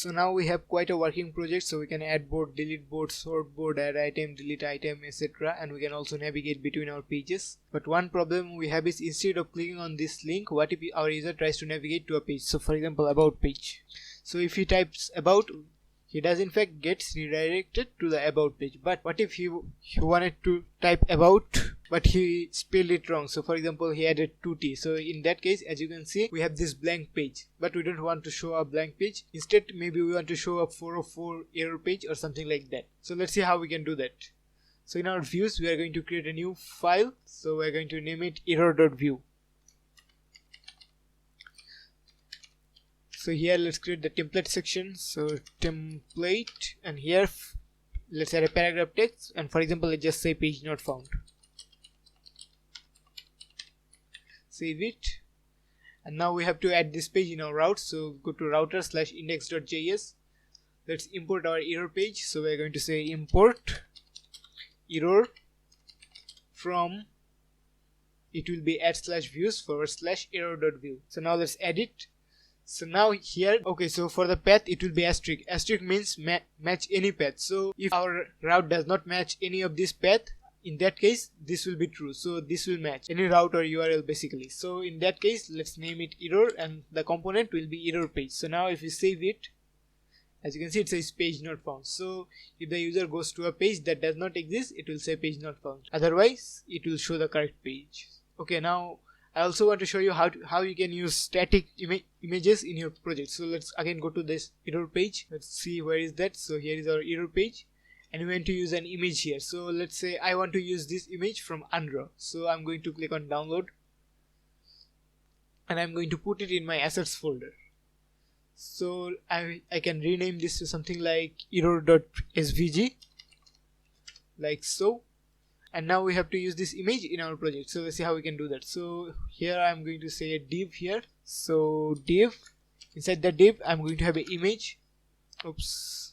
So now we have quite a working project, so we can add board, delete board, sort board, add item, delete item, etc. And we can also navigate between our pages. But one problem we have is, instead of clicking on this link, what if our user tries to navigate to a page? So for example, about page. So if he types about, he does in fact gets redirected to the about page. But what if he wanted to type about, but he spelled it wrong? So for example, he added 2t. So in that case, as you can see, we have this blank page, but we don't want to show a blank page. Instead, maybe we want to show a 404 error page or something like that. So let's see how we can do that. So in our views, we are going to create a new file. So we are going to name it error.view. So here let's create the template section. So template, and here let's add a paragraph text, and for example, let's just say page not found. Save it, and now we have to add this page in our route. So go to router/index.js. Let's import our error page. So we're going to say import error from, it will be add/views/error.view. So now let's add it. So now here, okay, so for the path it will be asterisk. Asterisk means match any path. So if our route does not match any of this path, in that case this will be true. So this will match any route or URL basically. So in that case, let's name it error, and the component will be error page. So now if we save it, as you can see, it says page not found. So if the user goes to a page that does not exist, it will say page not found. Otherwise it will show the correct page. Okay, now I also want to show you how you can use static images in your project. So let's again go to this error page. Let's see where is that. So here is our error page, and we want to use an image here. So let's say I want to use this image from Undraw. So I'm going to click on download, and I'm going to put it in my assets folder. So I can rename this to something like error.svg, like so. And now we have to use this image in our project. So let's see how we can do that. So here I'm going to say a div here. So div, inside the div I'm going to have an image. Oops.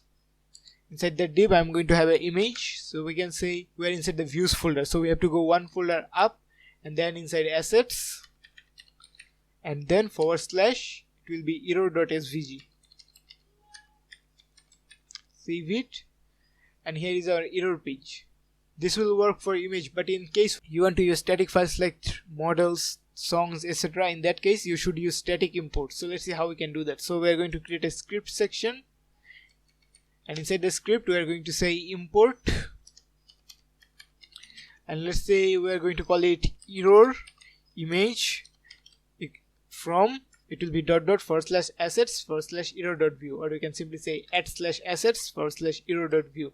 Inside the div I'm going to have an image. So we can say we're inside the views folder. So we have to go one folder up, and then inside assets, and then / it will be error.svg. Save it, and here is our error page. This will work for image, but in case you want to use static files like models, songs, etc., in that case you should use static import. So let's see how we can do that. So we are going to create a script section, and inside the script we are going to say import, and let's say we are going to call it error image from, it will be .. /assets/error.view, or we can simply say @/assets/error.view.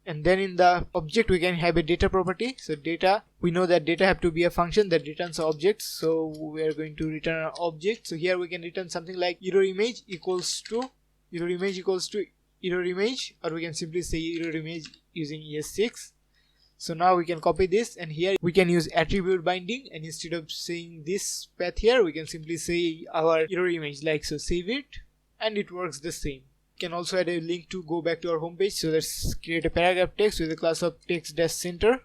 And then in the object we can have a data property. So data, we know that data have to be a function that returns objects, so we are going to return an object. So here we can return something like error image equals to error image, or we can simply say error image using ES6. So now we can copy this, and here we can use attribute binding, and instead of saying this path here, we can simply say our error image like so. Save it, and it works the same. Can also add a link to go back to our home page. So let's create a paragraph text with a class of text-center.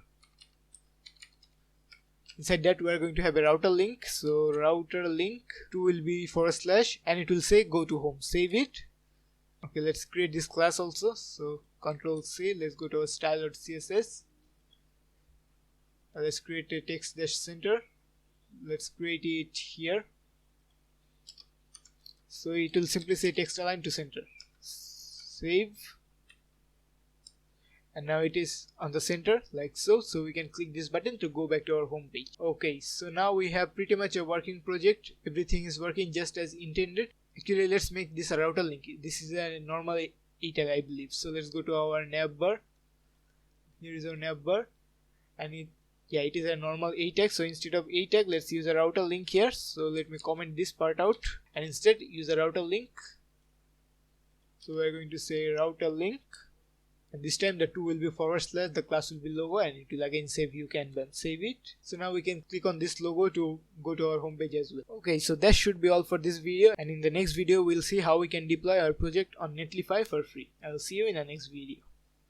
Inside that we are going to have a router link. So router link 2 will be /, and it will say go to home. Save it. Okay, let's create this class also. So Ctrl+C, let's go to our style.css. Let's create a text-center. Let's create it here. So it will simply say text align to center. Save, and now it is on the center like so. So we can click this button to go back to our home page. Okay, so now we have pretty much a working project. Everything is working just as intended. Actually, let's make this a router link. This is a normal A tag, I believe. So let's go to our navbar. Here is our navbar, and it is a normal A tag. So instead of A tag, let's use a router link here. So let me comment this part out, and instead use a router link. So we are going to say router link, and this time the 2 will be /, the class will be logo, and it will again say view Kanban. Save it. So now we can click on this logo to go to our home page as well. Okay, so that should be all for this video, and in the next video we'll see how we can deploy our project on Netlify for free. I will see you in the next video.